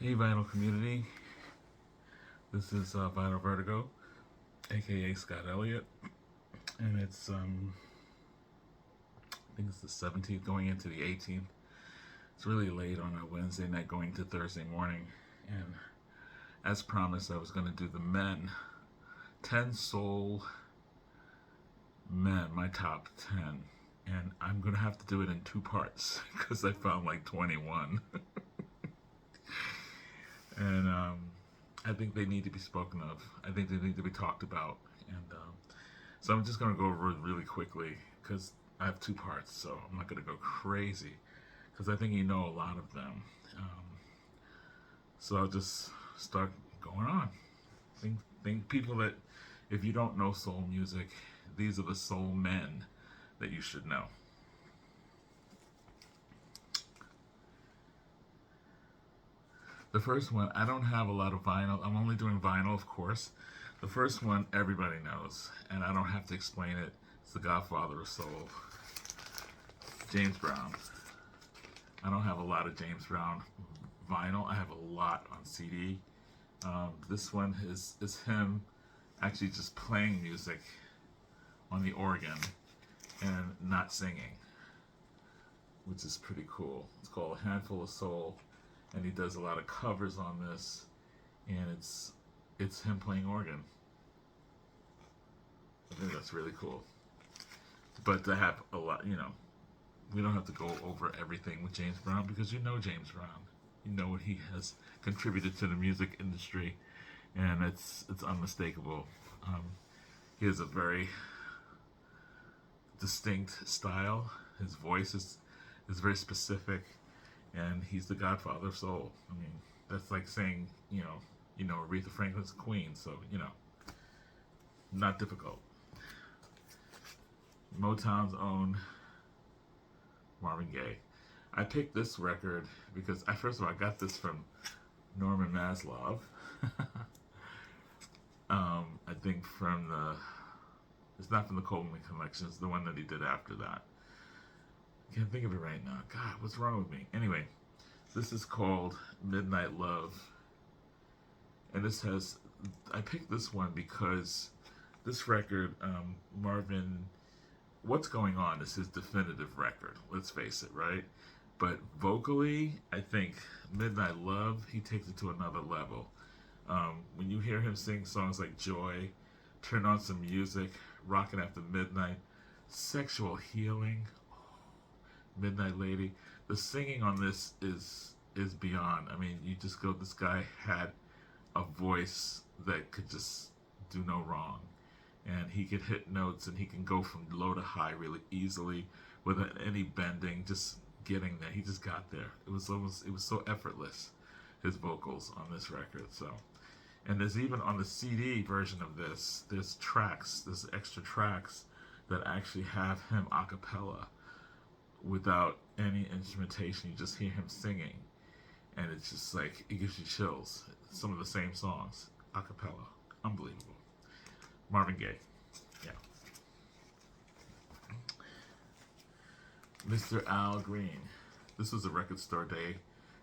Hey, Vinyl community. This is Vinyl Vertigo, aka Scott Elliott, and I think it's the 17th going into the 18th. It's really late on a Wednesday night going to Thursday morning, and as promised, I was going to do the men, 10 soul men, my top 10, and I'm going to have to do it in two parts because I found like 21, and I think they need to be spoken of. I think they need to be talked about, and so I'm just going to go over it really quickly because I have two parts, so I'm not going to go crazy because I think you know a lot of them. So I'll just start going on. Think people that, if you don't know soul music, these are the soul men that you should know. The first one, I don't have a lot of vinyl. I'm only doing vinyl, of course. The first one, everybody knows, and I don't have to explain it. It's the Godfather of Soul, James Brown. I don't have a lot of James Brown vinyl. I have a lot on CD. This one is him actually just playing music on the organ and not singing, which is pretty cool. It's called A Handful of Soul, and he does a lot of covers on this, and it's him playing organ. I think that's really cool. But to have a lot, we don't have to go over everything with James Brown because you know James Brown. You know what he has contributed to the music industry, and it's unmistakable. He has a very distinct style. His voice is very specific, and he's the Godfather of soul. I mean, that's like saying Aretha Franklin's queen. So not difficult. Motown's own Marvin Gaye. I picked this record because first of all I got this from Norman Maslov. I think it's not from the Coleman Collection, it's the one that he did after that. I can't think of it right now. God, what's wrong with me? Anyway, this is called Midnight Love. And I picked this one because this record, Marvin, What's Going On is his definitive record, let's face it, right? But vocally, I think Midnight Love, he takes it to another level. When you hear him sing songs like Joy, Turn On Some Music, Rockin' After Midnight, Sexual Healing, Midnight Lady, the singing on this is beyond. I mean, you just go, this guy had a voice that could just do no wrong. And he could hit notes and he can go from low to high really easily without any bending, just getting there. He just got there. It was so effortless, his vocals on this record. So, and there's even on the CD version of this, there's extra tracks that actually have him a cappella without any instrumentation. You just hear him singing, and it's just like, it gives you chills. Some of the same songs, a cappella. Unbelievable. Marvin Gaye. Yeah. Mr. Al Green. This was a Record Store Day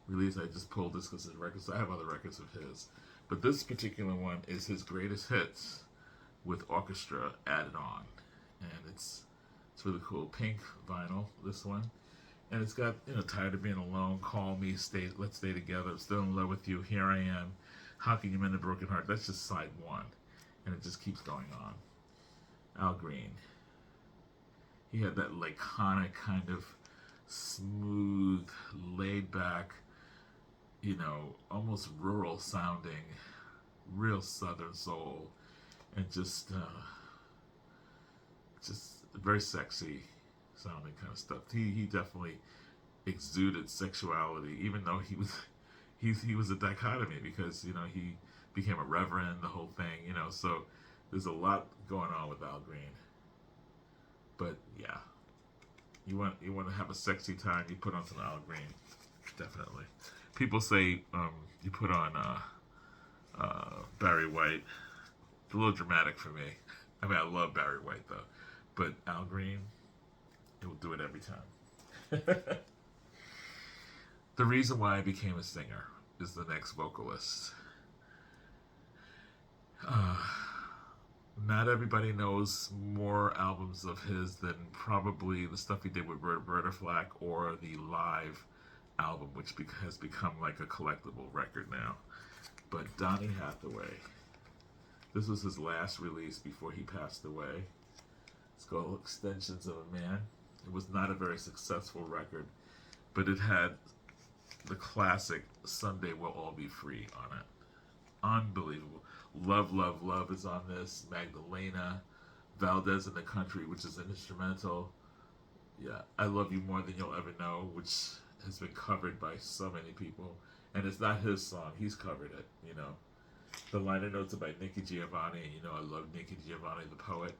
release. I just pulled this because it's a record. So I have other records of his. But this particular one is his greatest hits with orchestra added on. And it's really cool. Pink vinyl, this one. And it's got, Tired of Being Alone, Call Me, Let's Stay Together, Still in Love with You, Here I Am, How Can You Mend a Broken Heart. That's just side one. And it just keeps going on. Al Green. He had that laconic kind of smooth, laid back, almost rural sounding, real southern soul, and just very sexy sounding kind of stuff. He definitely exuded sexuality, even though he was a dichotomy because he became a reverend, the whole thing, so there's a lot going on with Al Green. But yeah, you want to have a sexy time, you put on some Al Green, definitely. People say you put on Barry White. It's a little dramatic for me. I mean, I love Barry White though, but Al Green, it will do it every time. The reason why I became a singer is the next vocalist. Uh, Not everybody knows more albums of his than probably the stuff he did with Roberta Flack or the live album, which has become like a collectible record now. But Donny Hathaway, this was his last release before he passed away. It's called Extensions of a Man. It was not a very successful record, but it had the classic Sunday We'll All Be Free on it. Unbelievable. Love, Love, Love is on this. Magdalena. Valdez in the Country, which is an instrumental. Yeah, I Love You More Than You'll Ever Know, which has been covered by so many people. And it's not his song. He's covered it, you know. The liner notes are by Nikki Giovanni. And you know I love Nikki Giovanni, the poet.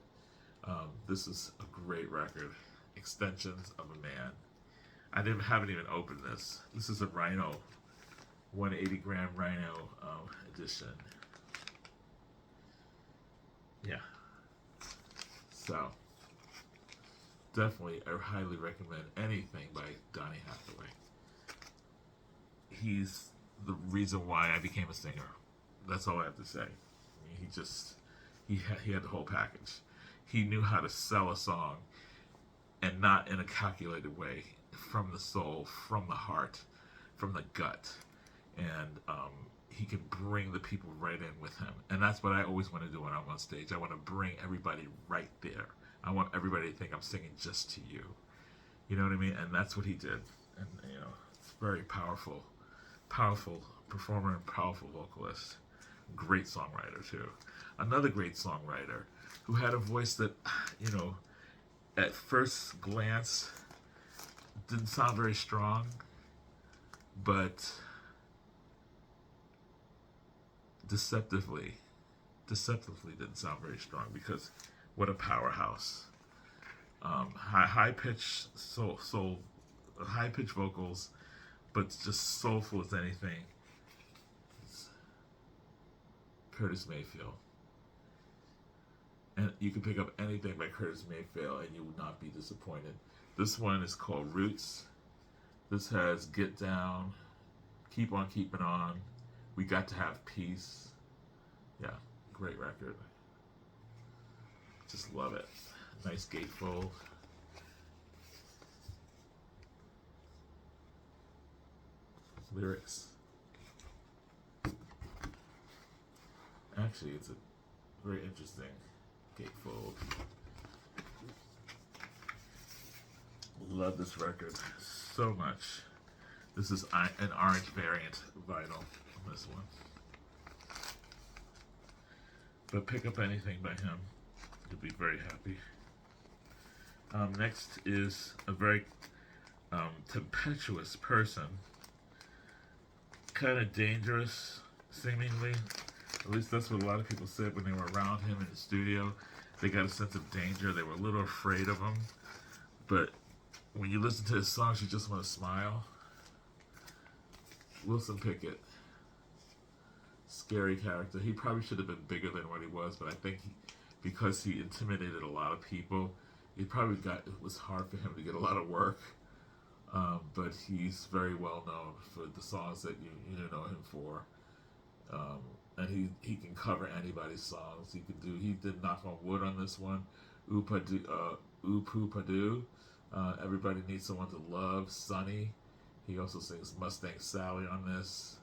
This is a great record. Extensions of a Man. Haven't even opened this. This is a Rhino, 180 gram Rhino edition. Yeah. So, definitely, I highly recommend anything by Donny Hathaway. He's the reason why I became a singer. That's all I have to say. I mean, he had the whole package. He knew how to sell a song, and not in a calculated way, from the soul, from the heart, from the gut, and he can bring the people right in with him. And that's what I always want to do when I'm on stage. I want to bring everybody right there. I want everybody to think I'm singing just to you. You know what I mean? And that's what he did. And, you know, it's very powerful performer and powerful vocalist. Great songwriter, too. Another great songwriter who had a voice that, you know, at first glance didn't sound very strong, but deceptively didn't sound very strong, because what a powerhouse. High pitch high pitch vocals, but just soulful as anything. It's Curtis Mayfield. And you can pick up anything by Curtis Mayfield and you will not be disappointed. This one is called Roots. This has Get Down, Keep On Keeping On, We Got to Have Peace. Yeah, great record. Just love it. Nice gatefold. Lyrics. Actually, it's a very interesting gatefold. Love this record so much. This is an orange variant vinyl on this one. But pick up anything by him. You'll be very happy. Next is a very tempestuous person. Kind of dangerous, seemingly. At least that's what a lot of people said when they were around him in the studio. They got a sense of danger. They were a little afraid of him. But when you listen to his songs, you just want to smile. Wilson Pickett. Scary character. He probably should have been bigger than what he was, but I think because he intimidated a lot of people, it was hard for him to get a lot of work. But he's very well known for the songs that you know him for. And he can cover anybody's songs. He did Knock on Wood on this one. Ooh Poo Padu. Everybody Needs Someone to Love. Sunny. He also sings Mustang Sally on this.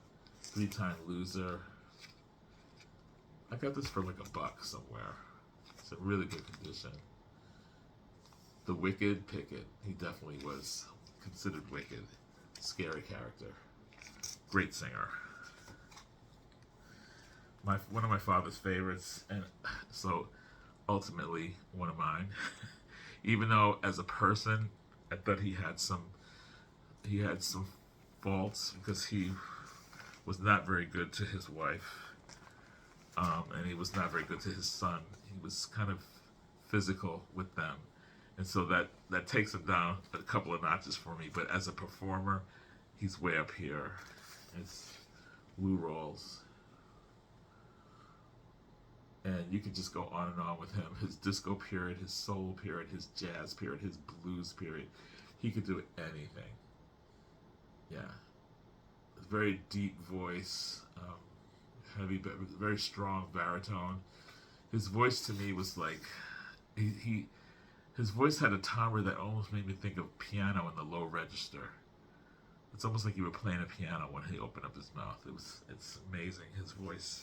3-Time Loser. I got this for like $1 somewhere. It's in really good condition. The Wicked Pickett. He definitely was considered wicked. Scary character. Great singer. One of my father's favorites, and so ultimately one of mine. Even though as a person, I thought he had some faults, because he was not very good to his wife, and he was not very good to his son. He was kind of physical with them, and so that takes him down a couple of notches for me. But as a performer, he's way up here. It's Lou Rawls. And you can just go on and on with him. His disco period, his soul period, his jazz period, his blues period. He could do anything. Yeah. very deep voice, heavy, very strong baritone. His voice to me was like he his voice had a timbre that almost made me think of piano in the low register. It's almost like you were playing a piano when he opened up his mouth. It's amazing. His voice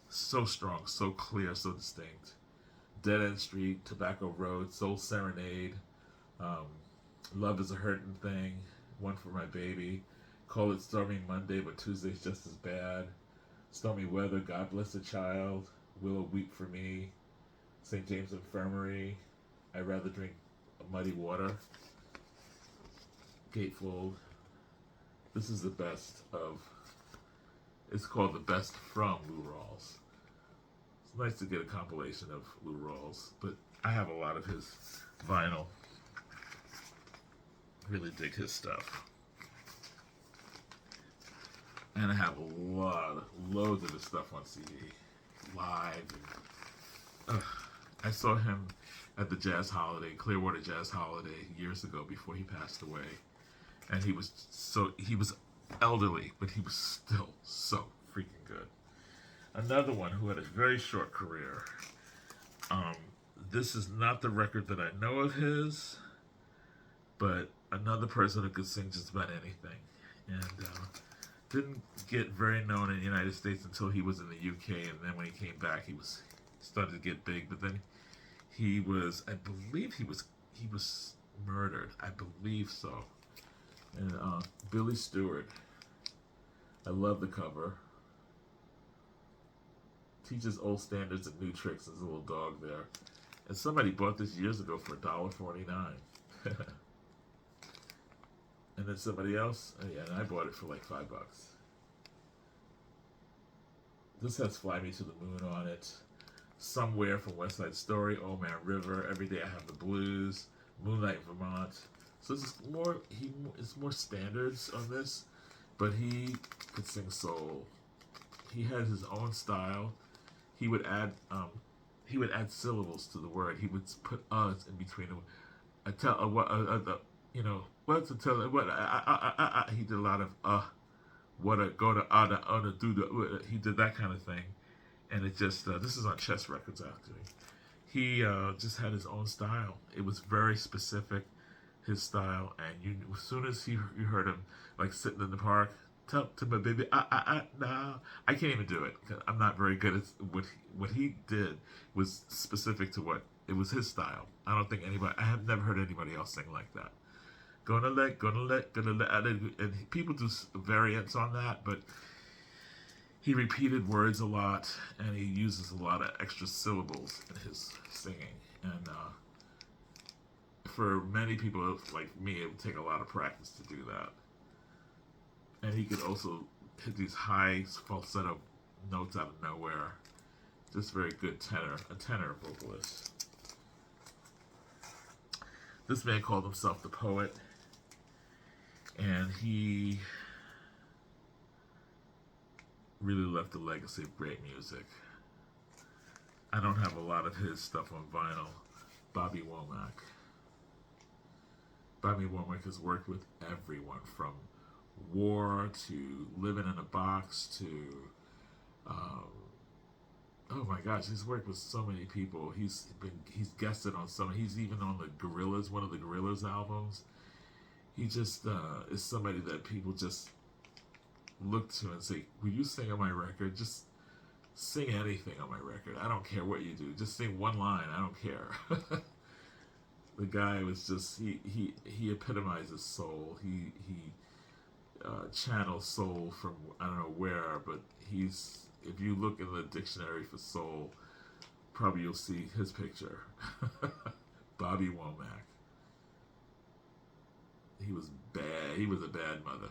so strong, so clear, so distinct. Dead End Street, Tobacco Road, Soul Serenade, um, Love is a Hurting Thing, One for My Baby, Call It Stormy Monday, but Tuesday's Just as Bad, Stormy Weather, God Bless the Child, Willow Weep for Me, St. James Infirmary, I'd Rather Drink Muddy Water, Gatefold. This is the best of, it's called The Best from Lou Rawls. It's nice to get a compilation of Lou Rawls, but I have a lot of his vinyl. Really dig his stuff. And I have loads of his stuff on CD, live. I saw him at the Jazz Holiday, Clearwater Jazz Holiday, years ago before he passed away. And he was elderly, but he was still so freaking good. Another one who had a very short career. This is not the record that I know of his, but another person who could sing just about anything. And didn't get very known in the United States until he was in the UK, and then when he came back, he started to get big. But then I believe he was murdered. I believe so. And Billy Stewart. I love the cover. Teaches old standards and new tricks. There's a little dog there. And somebody bought this years ago for $1.49. And then somebody else, and I bought it for like $5. This has Fly Me to the Moon on it. Somewhere from West Side Story, Old Man River, Every Day I Have the Blues, Moonlight Vermont. So it's more standards on this, but he could sing soul. He had his own style. He would add syllables to the word. He would put "us" in between them. He did a lot of he did that kind of thing, and it just this is on Chess Records actually. He just had his own style. It was very specific, his style, and as soon as you heard him like sitting in the park, tell to my baby, nah. I can't even do it. I'm not very good at what he did was specific to what it was his style. I have never heard anybody else sing like that. Gonna let, and people do variants on that, but he repeated words a lot, and he uses a lot of extra syllables in his singing. And for many people like me, it would take a lot of practice to do that. And he could also hit these high falsetto notes out of nowhere. Just very good a tenor vocalist. This man called himself the Poet, and he really left a legacy of great music. I don't have a lot of his stuff on vinyl. Bobby Womack. Bobby Womack has worked with everyone from War to Living in a Box to oh my gosh, he's worked with so many people. He's guested on he's even on the Gorillaz, one of the Gorillaz albums. He just is somebody that people just look to and say, will you sing on my record? Just sing anything on my record. I don't care what you do. Just sing one line. I don't care. The guy was just, he epitomizes soul. He channels soul from I don't know where, but if you look in the dictionary for soul, probably you'll see his picture. Bobby Womack. He was bad. He was a bad mother.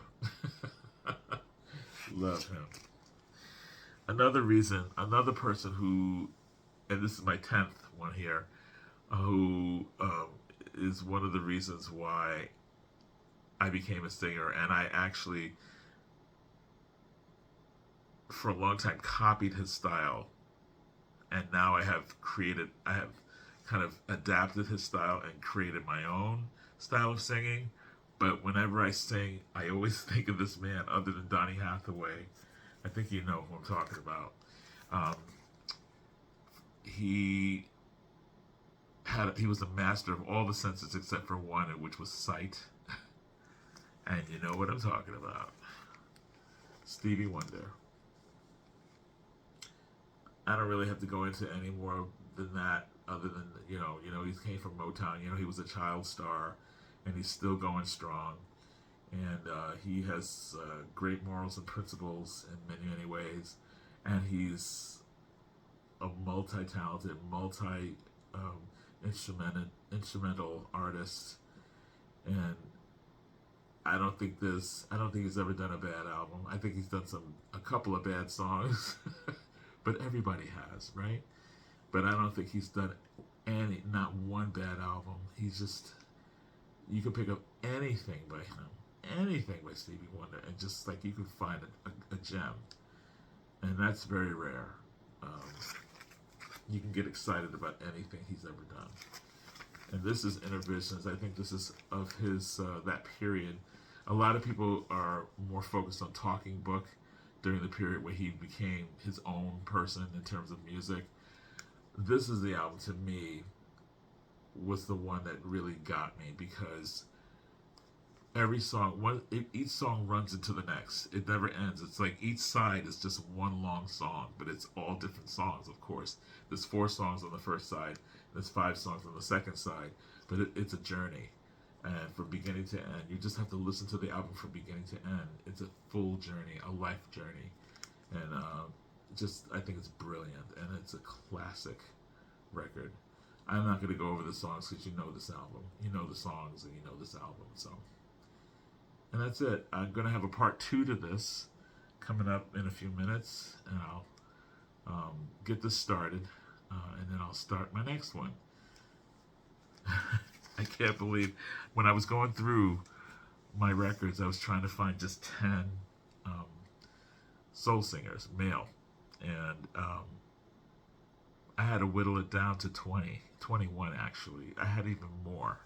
Love him. Another person who, and this is my 10th one here, who is one of the reasons why I became a singer, and I actually, for a long time, copied his style, and now I have kind of adapted his style and created my own style of singing, But whenever I sing, I always think of this man other than Donny Hathaway. I think you know who I'm talking about. Um, he he was a master of all the senses except for one, which was sight. And you know what I'm talking about. Stevie Wonder. I don't really have to go into any more than that, other than he came from Motown. He was a child star, and he's still going strong. And he has great morals and principles in many ways. And he's a multi-talented, instrumental artist. And I don't think he's ever done a bad album. I think he's done a couple of bad songs, but everybody has, right? But I don't think he's done not one bad album. You can pick up anything by him, anything by Stevie Wonder, and just like you can find a gem, and that's very rare. You can get excited about anything he's ever done. And this is Innervisions. I think this is of his that period. A lot of people are more focused on Talking Book during the period where he became his own person in terms of music. This is the album, to me, was the one that really got me, because every song, each song runs into the next. It never ends. It's like each side is just one long song, but it's all different songs, of course. There's 4 songs on the first side, there's 5 songs on the second side, but it's a journey. And from beginning to end, you just have to listen to the album from beginning to end. It's a full journey, a life journey. And I think it's brilliant, and it's a classic record. I'm not going to go over the songs because you know this album. You know the songs and you know this album. So, and that's it. I'm going to have a part 2 to this coming up in a few minutes, and I'll get this started, and then I'll start my next one. I can't believe when I was going through my records, I was trying to find just 10 soul singers, male, and I had to whittle it down to 21 actually. I had even more.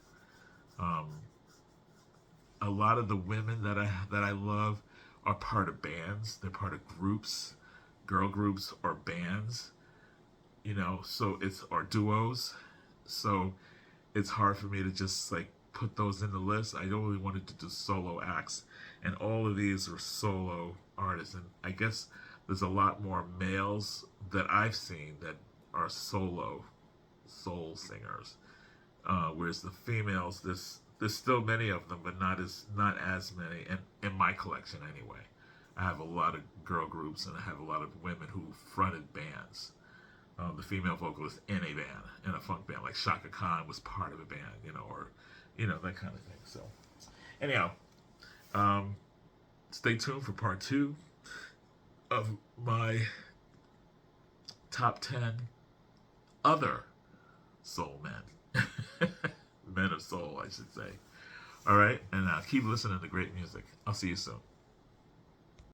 A lot of the women that I love are part of bands. They're part of groups, girl groups or bands. Or duos. So it's hard for me to just like put those in the list. I only wanted to do solo acts, and all of these are solo artists. And I guess there's a lot more males that I've seen that are solo soul singers, whereas the females, there's still many of them, but not as many. And in my collection anyway, I have a lot of girl groups and I have a lot of women who fronted bands. The female vocalist in a band, in a funk band, like Shaka Khan was part of a band, or that kind of thing. So, anyhow, stay tuned for part 2 of my top 10 other soul men, men of soul, I should say. All right, and keep listening to great music. I'll see you soon.